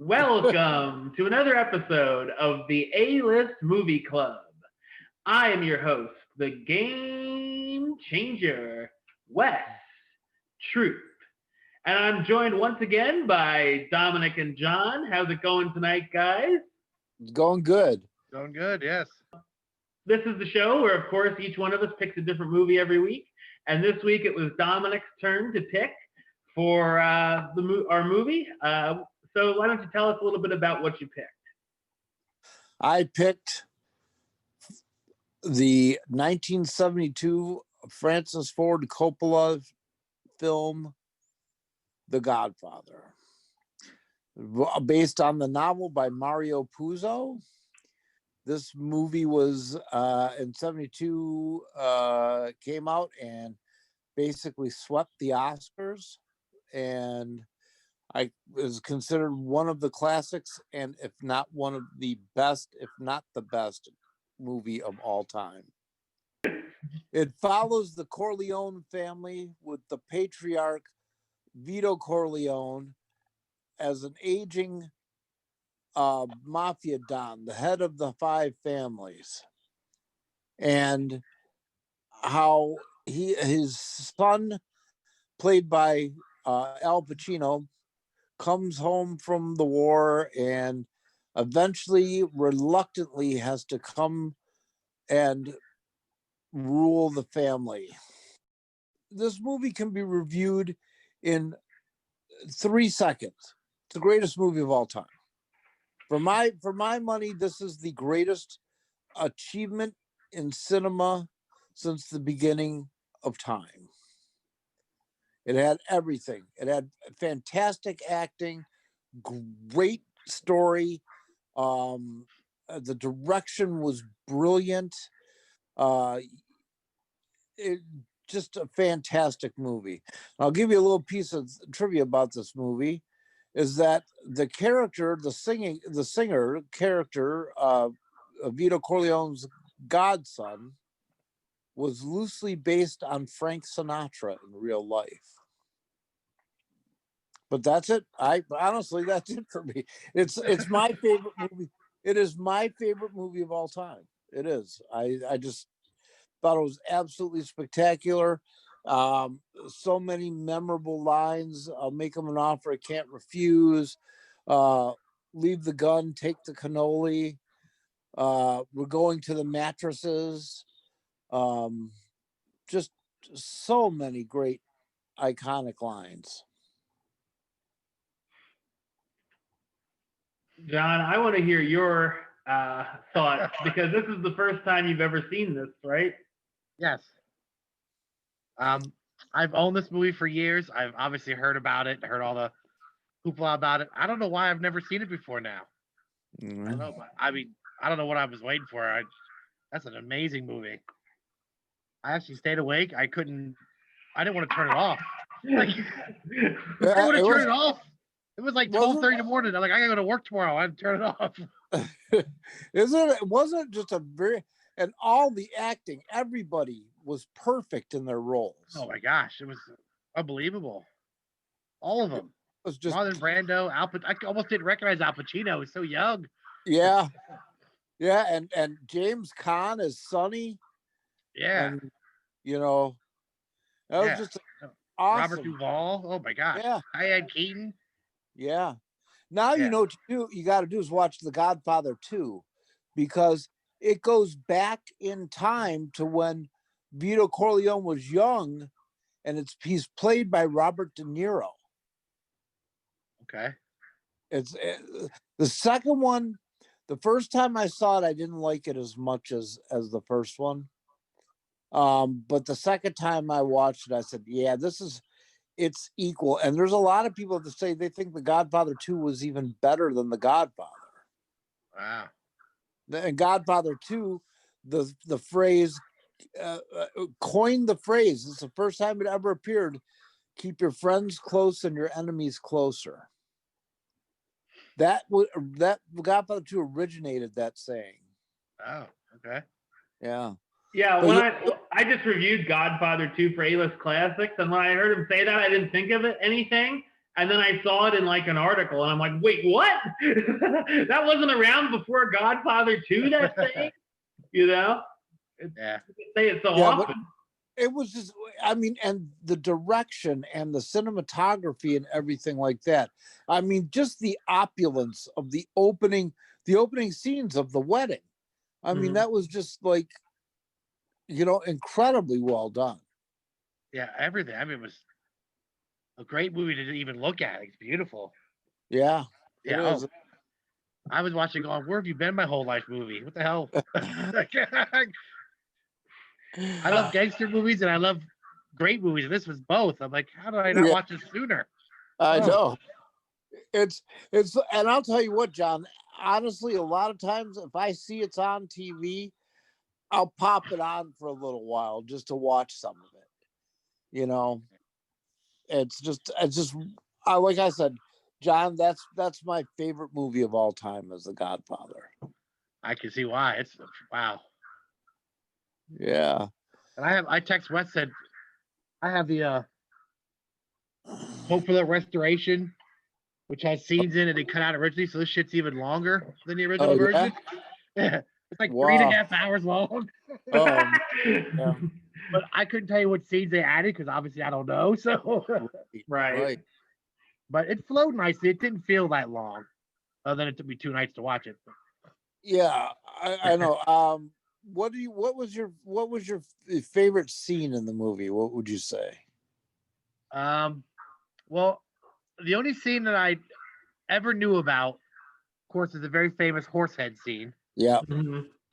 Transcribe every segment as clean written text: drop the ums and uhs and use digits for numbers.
Welcome to another episode of the A-List Movie Club. I am your host, the game changer, Wes Truth. And I'm joined once again by Dominic and John. How's it going tonight, guys? It's going good. Going good, yes. This is the show where, of course, each one of us picks a different movie every week. And this week it was Dominic's turn to pick for our movie. So why don't you tell us a little bit about what you picked? I picked the 1972 Francis Ford Coppola film, The Godfather, based on the novel by Mario Puzo. This movie was in 72, came out and basically swept the Oscars, and I was considered one of the classics, and if not one of the best, if not the best movie of all time. It follows the Corleone family with the patriarch Vito Corleone as an aging mafia don, the head of the five families, and how his son, played by Al Pacino, comes home from the war and eventually reluctantly has to come and rule the family. This movie can be reviewed in 3 seconds. It's the greatest movie of all time. For my money, this is the greatest achievement in cinema since the beginning of time. It had everything. It had fantastic acting, great story. The direction was brilliant. Just a fantastic movie. I'll give you a little piece of trivia about this movie. Is that the character, the singer character, Vito Corleone's godson, was loosely based on Frank Sinatra in real life. But that's it. Honestly, that's it for me. It's my favorite movie. It is my favorite movie of all time. It is. I just thought it was absolutely spectacular. So many memorable lines. I'll make them an offer I can't refuse. Leave the gun, take the cannoli. We're going to the mattresses. Just so many great iconic lines. John, I want to hear your thoughts because this is the first time you've ever seen this, right? Yes. I've owned this movie for years. I've obviously heard about it, heard all the hoopla about it. I don't know why I've never seen it before now. Mm-hmm. I don't know. I mean, I don't know what I was waiting for. That's an amazing movie. I actually stayed awake. I didn't want to turn it off. Like, I didn't want to turn it off. It was like 12:30 in the morning. I'm like, I gotta go to work tomorrow. I'd turn it off. It wasn't just and all the acting, everybody was perfect in their roles. Oh my gosh, it was unbelievable. All of them. It was just Marlon Brando, I almost didn't recognize Al Pacino. He was so young. Yeah. Yeah, and James Caan as Sonny. Yeah. And, that was just awesome. Robert Duvall. Oh my gosh. Yeah. Diane Keaton. Yeah. Now you know what you got to do is watch The Godfather 2, because it goes back in time to when Vito Corleone was young, and he's played by Robert De Niro. Okay. It's the second one. The first time I saw it, I didn't like it as much as the first one. But the second time I watched it, I said, yeah, it's equal. And there's a lot of people that say they think The Godfather 2 was even better than The Godfather. Wow. And Godfather 2, the phrase, coined the phrase. It's the first time it ever appeared. Keep your friends close and your enemies closer. That Godfather 2 originated that saying. Oh, okay. Yeah. Yeah, when I just reviewed Godfather 2 for A-List Classics, and when I heard him say that, I didn't think of anything. And then I saw it in like an article, and I'm like, wait, what? That wasn't around before Godfather 2, that thing? You know? Yeah. You can say it so Yeah, often. It was just, I mean, and the direction and the cinematography and everything like that. I mean, just the opulence of the opening scenes of the wedding. I mean, that was just like, incredibly well done. Yeah, everything. I mean, it was a great movie to even look at. It's beautiful. Yeah, it Yeah. is. Oh, I was watching going, where have you been my whole life movie? What the hell? I love gangster movies and I love great movies. And this was both. I'm like, how did I not Yeah, watch this sooner? I know. It's, and I'll tell you what, John, honestly, a lot of times if I see it's on TV, I'll pop it on for a little while just to watch some of it. It's just, like I said, John, that's my favorite movie of all time is The Godfather. I can see why. It's wow. Yeah. And I text Wes, said I have the Hope for the Restoration, which has scenes in it they cut out originally, so this shit's even longer than the original version. Yeah. It's like 3.5 hours long. Yeah. But I couldn't tell you what scenes they added because obviously I don't know. So Right. But it flowed nicely. It didn't feel that long. Other than it took me 2 nights to watch it. Yeah, I know. What was your favorite scene in the movie? What would you say? Well, the only scene that I ever knew about, of course, is the very famous horsehead scene. Yeah.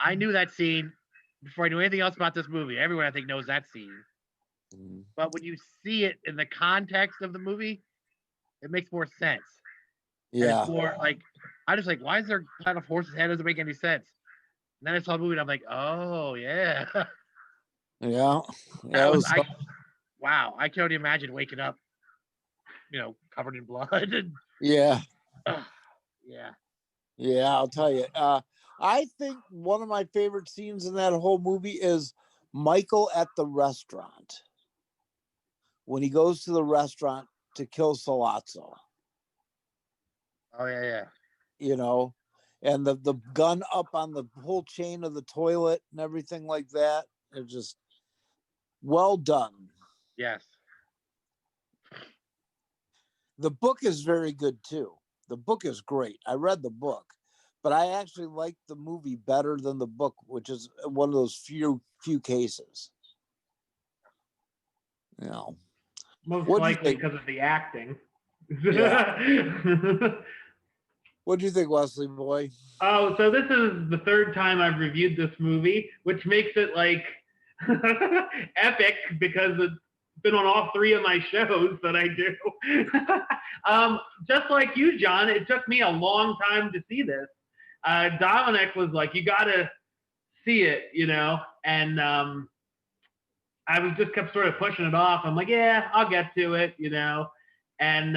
I knew that scene before I knew anything else about this movie. Everyone, I think, knows that scene. But when you see it in the context of the movie, it makes more sense. Yeah. And it's more like, I just like, why is there kind of horse's head? Doesn't make any sense. And then I saw the movie and I'm like, oh, yeah. Yeah. Wow. I can only imagine waking up, covered in blood. And, yeah. Yeah. Yeah, I'll tell you. I think one of my favorite scenes in that whole movie is Michael at the restaurant. When he goes to the restaurant to kill Salazzo. Oh, yeah. And the gun up on the whole chain of the toilet and everything like that. It's just well done. Yes. The book is very good too. The book is great. I read the book, but I actually like the movie better than the book, which is one of those few cases. Most likely because of the acting. Yeah. What do you think, Wesley boy? Oh, so this is the third time I've reviewed this movie, which makes it like epic because it's been on all 3 of my shows that I do. Just like you, John, it took me a long time to see this. Dominic was like, you got to see it, and I was just kept sort of pushing it off. I'm like, yeah, I'll get to it, and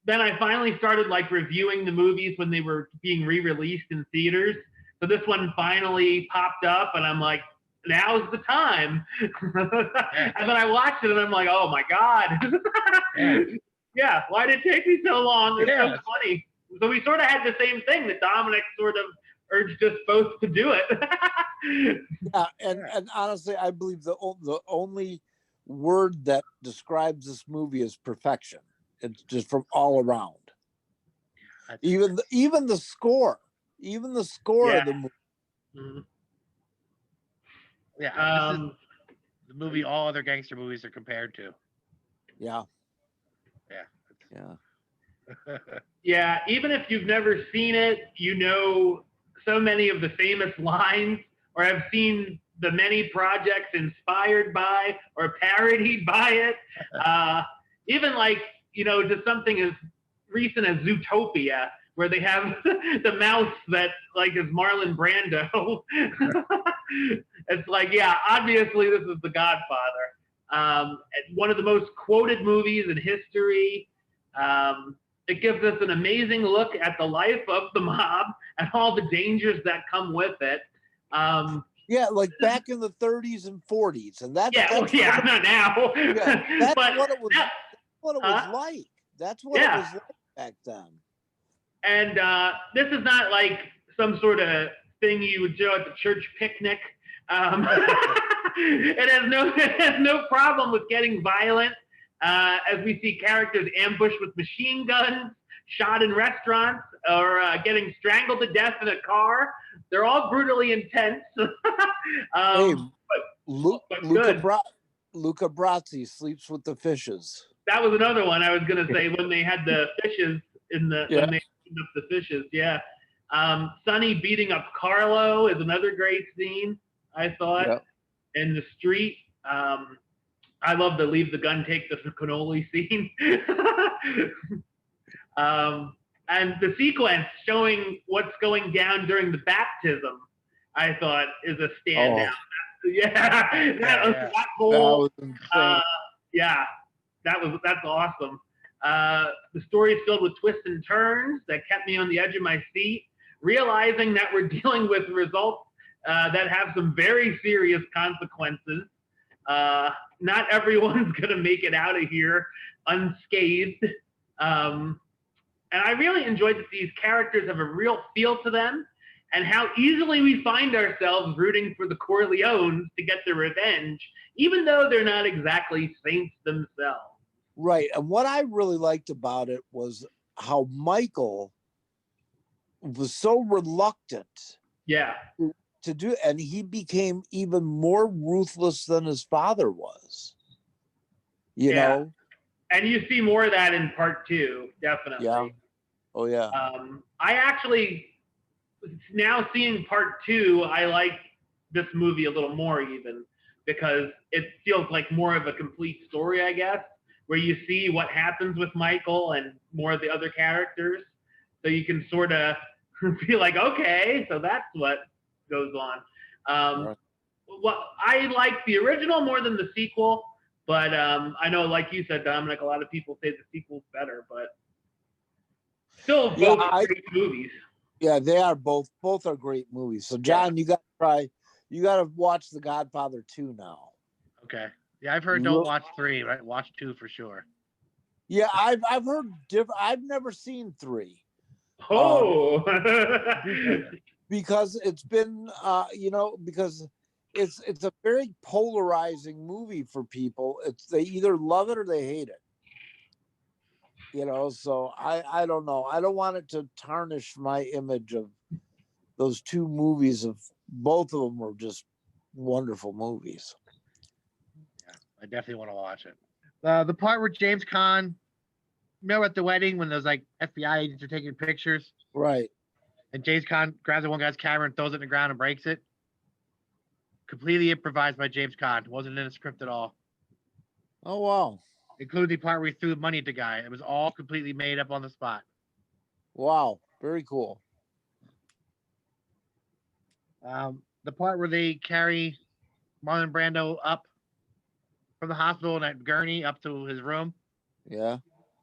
then I finally started like reviewing the movies when they were being re-released in theaters. So this one finally popped up, and I'm like, now's the time. And then I watched it, and I'm like, oh my god. Yeah, why did it take me so long? It's so funny. So we sort of had the same thing that Dominic sort of urged us both to do it. And honestly, I believe the only word that describes this movie is perfection. It's just from all around. Even the score, of the movie. Mm-hmm. Yeah, this is the movie all other gangster movies are compared to. Yeah. Yeah, even if you've never seen it, so many of the famous lines, or have seen the many projects inspired by or parodied by it. Even like, just something as recent as Zootopia, where they have the mouse that like is Marlon Brando. It's like, yeah, obviously this is The Godfather. One of the most quoted movies in history. It gives us an amazing look at the life of the mob and all the dangers that come with it. Like back in the 30s and 40s, and that's not now. That's what it was. What it was like. That's what it was like back then. And this is not like some sort of thing you would do at the church picnic. It has no problem with getting violent, as we see characters ambushed with machine guns, shot in restaurants, or getting strangled to death in a car. They're all brutally intense. Hey, but Luca Brasi sleeps with the fishes. That was another one I was gonna say when they had the fishes when they opened up the fishes. Yeah. Sonny beating up Carlo is another great scene, I thought. In the street. I love the leave the gun, take the cannoli scene. And the sequence showing what's going down during the baptism, I thought is a standout. That whole that's awesome. The story is filled with twists and turns that kept me on the edge of my seat, realizing that we're dealing with results that have some very serious consequences. Not everyone's going to make it out of here unscathed. And I really enjoyed that these characters have a real feel to them and how easily we find ourselves rooting for the Corleones to get their revenge, even though they're not exactly saints themselves. Right. And what I really liked about it was how Michael was so reluctant. Yeah. To do, and he became even more ruthless than his father was. You know? And you see more of that in part 2, definitely. Yeah. Oh, yeah. I actually, now seeing part 2, I like this movie a little more even because it feels like more of a complete story, I guess, where you see what happens with Michael and more of the other characters. So you can sort of be like, okay, so that's what goes on. Well, I like the original more than the sequel, but I know, like you said, Dominic, a lot of people say the sequel's better, but still both great movies. Yeah, they are both are great movies. So John, you got to watch The Godfather 2 now. Okay. Yeah, I've heard don't watch 3, right? Watch 2 for sure. Yeah, I've heard different. I've never seen 3. Oh. Because it's been because it's a very polarizing movie for people. They either love it or they hate it. So I don't know. I don't want it to tarnish my image of those 2 movies. Of both of them were just wonderful movies. Yeah, I definitely want to watch it. The part where James Caan, remember at the wedding when those like FBI agents are taking pictures? Right. And James Caan grabs the one guy's camera and throws it in the ground and breaks it. Completely improvised by James Caan. It wasn't in a script at all. Oh, wow. Including the part where he threw money at the guy. It was all completely made up on the spot. Wow. Very cool. The part where they carry Marlon Brando up from the hospital in that gurney up to his room. Yeah.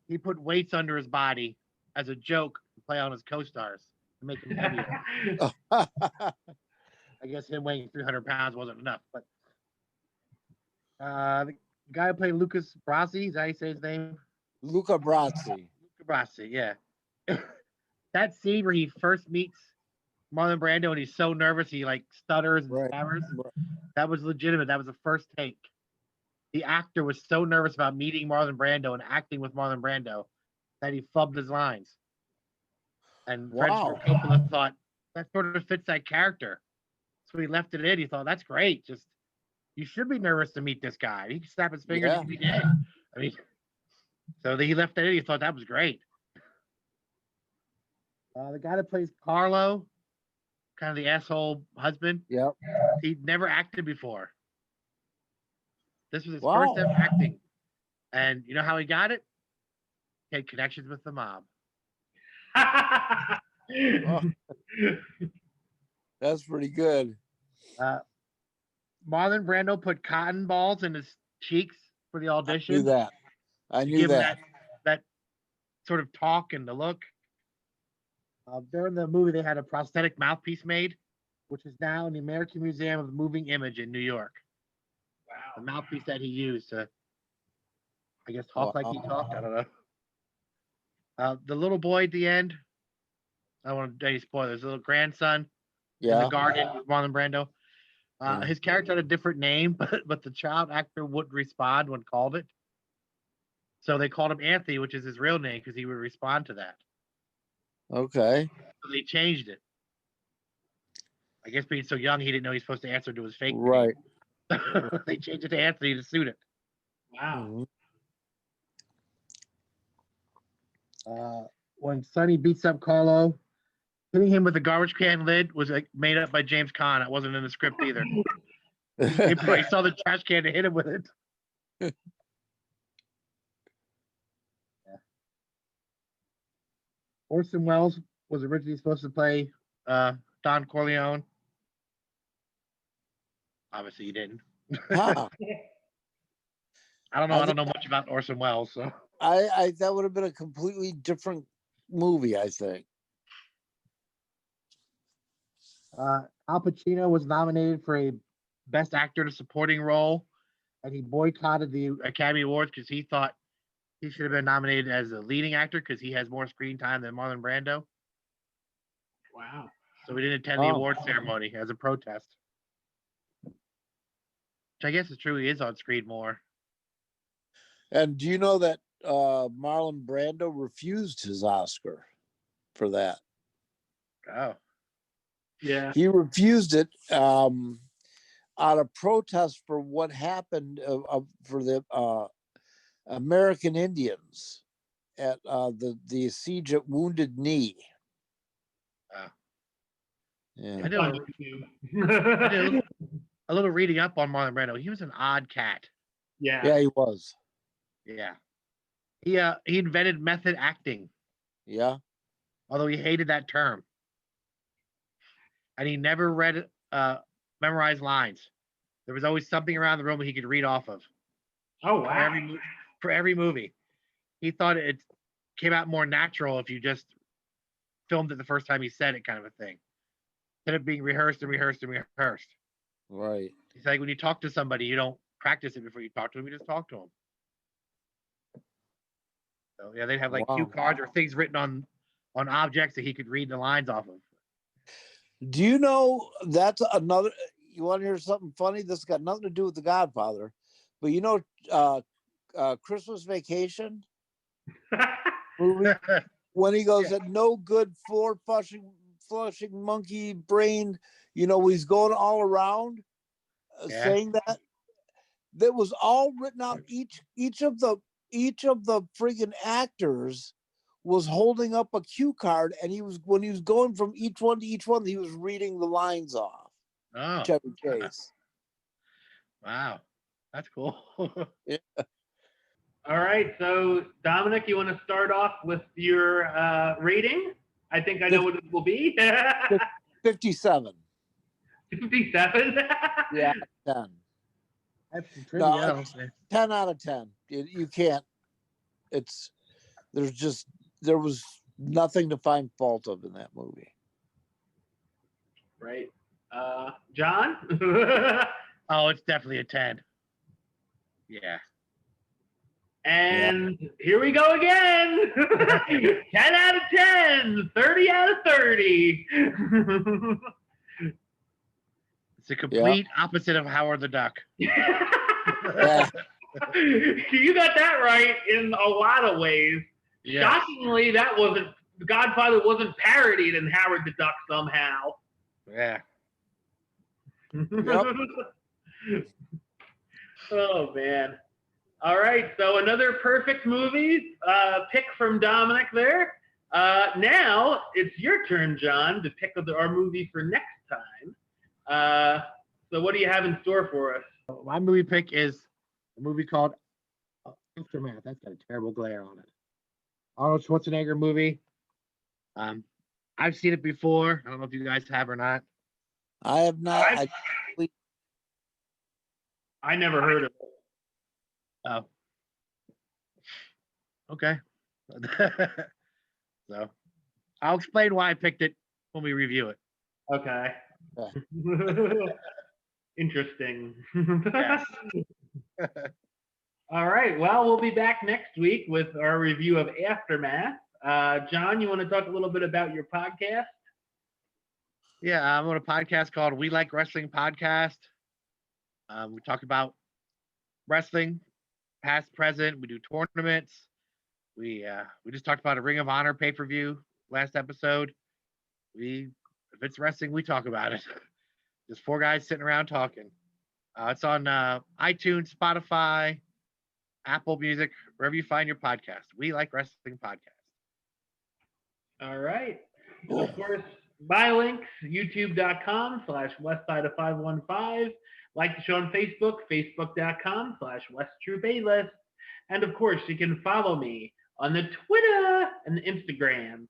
He put weights under his body as a joke to play on his co-stars to make him heavier. I guess him weighing 300 pounds wasn't enough. But the guy who played Lucas Brasi, is that how you say his name? Luca Brasi. Luca Brasi, yeah. That scene where he first meets Marlon Brando and he's so nervous he like stutters and stammers. That was legitimate. That was the first take. The actor was so nervous about meeting Marlon Brando and acting with Marlon Brando that he fubbed his lines. And Francis Coppola thought that sort of fits that character. So he left it in. He thought, that's great. Just, you should be nervous to meet this guy. He can snap his fingers and be dead. I mean, so he left it in. He thought that was great. The guy that plays Carlo, kind of the asshole husband. Yep. He'd never acted before. This was his first time acting. And you know how he got it? He had connections with the mob. That's pretty good. Marlon Brando put cotton balls in his cheeks for the audition. I knew that. That sort of talk and the look. During the movie, they had a prosthetic mouthpiece made, which is now in the American Museum of Moving Image in New York. Wow. The mouthpiece that he used to, I guess, talk like he talked. I don't know. The little boy at the end. I don't want to any spoilers. The little grandson in the Yeah. garden with Marlon Brando. Yeah. His character had a different name, but the child actor wouldn't respond when called it. So they called him Anthony, which is his real name, because he would respond to that. Okay. So they changed it. I guess being so young, he didn't know he's supposed to answer to his fake Right. name. They changed it to Anthony to suit it. Wow. When Sonny beats up Carlo, hitting him with a garbage can lid was like made up by James Caan. It wasn't in the script either. He saw the trash can to hit him with it. Yeah. Orson Welles was originally supposed to play Don Corleone. Obviously, he didn't. Huh. I don't know. I don't know much about Orson Welles, so I that would have been a completely different movie, I think. Al Pacino was nominated for a Best Actor in a Supporting Role, and he boycotted the Academy Awards because he thought he should have been nominated as a leading actor because he has more screen time than Marlon Brando. Wow. So we didn't attend the award ceremony as a protest. Which I guess is true. He is on screen more. And do you know that Marlon Brando refused his Oscar for that? Oh. Yeah. He refused it out of protest for what happened for the American Indians at the siege at Wounded Knee. Yeah. I did a little reading up on Marlon Brando. He was an odd cat. Yeah, he was. Yeah. He invented method acting. Yeah. Although he hated that term. And he never memorized lines. There was always something around the room that he could read off of. Oh, wow. For every movie. He thought it came out more natural if you just filmed it the first time he said it, kind of a thing. Instead of being rehearsed and rehearsed and rehearsed. Right. It's like when you talk to somebody, you don't practice it before you talk to them. You just talk to them. So yeah, they'd have like cue cards or things written on objects that he could read the lines off of. Do you know that's another? You want to hear something funny? This got nothing to do with The Godfather, but you know, Christmas Vacation movie when he goes at no good floor flushing monkey brain. You know, he's going all around saying that. That was all written out. Each of the friggin' actors was holding up a cue card, and when he was going from each one to each one, he was reading the lines off. Oh, Chevy Chase. Wow, that's cool. Yeah. All right, so Dominic, you want to start off with your rating? I think I know what it will be. 57. 57? Yeah, 10. That's some trivia. No, 10 out of 10. You can't. There was nothing to find fault of in that movie. Right. John? Oh, it's definitely a 10. Yeah. And here we go again. 10 out of 10. 30 out of 30. It's a complete opposite of Howard the Duck. Yeah. You got that right in a lot of ways. Yes. Shockingly, Godfather wasn't parodied in Howard the Duck somehow. Yeah. Yep. Oh, man. All right, so another perfect movie pick from Dominic there. Now it's your turn, John, to pick our movie for next time. So what do you have in store for us? My movie pick is a movie called Aftermath. That's got a terrible glare on it. Arnold Schwarzenegger movie. I've seen it before. I don't know if you guys have or not. I have not. I never heard of it. Oh. Okay. So I'll explain why I picked it when we review it. Okay. Interesting. Yes. All right. Well, we'll be back next week with our review of Aftermath. John, you want to talk a little bit about your podcast? Yeah, I'm on a podcast called We Like Wrestling Podcast. We talk about wrestling, past, present. We do tournaments. We just talked about a Ring of Honor pay per view last episode. If it's wrestling, we talk about it. Just four guys sitting around talking. It's on iTunes, Spotify, Apple Music, wherever you find your podcast. We Like Wrestling Podcast. All right. And of course, my links, youtube.com/westside of 515. Like the show on Facebook, facebook.com/westtroop-A-list. And of course, you can follow me on the Twitter and the Instagram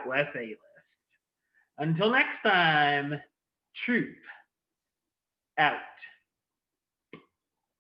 @Wes A-List. Until next time, Troop out.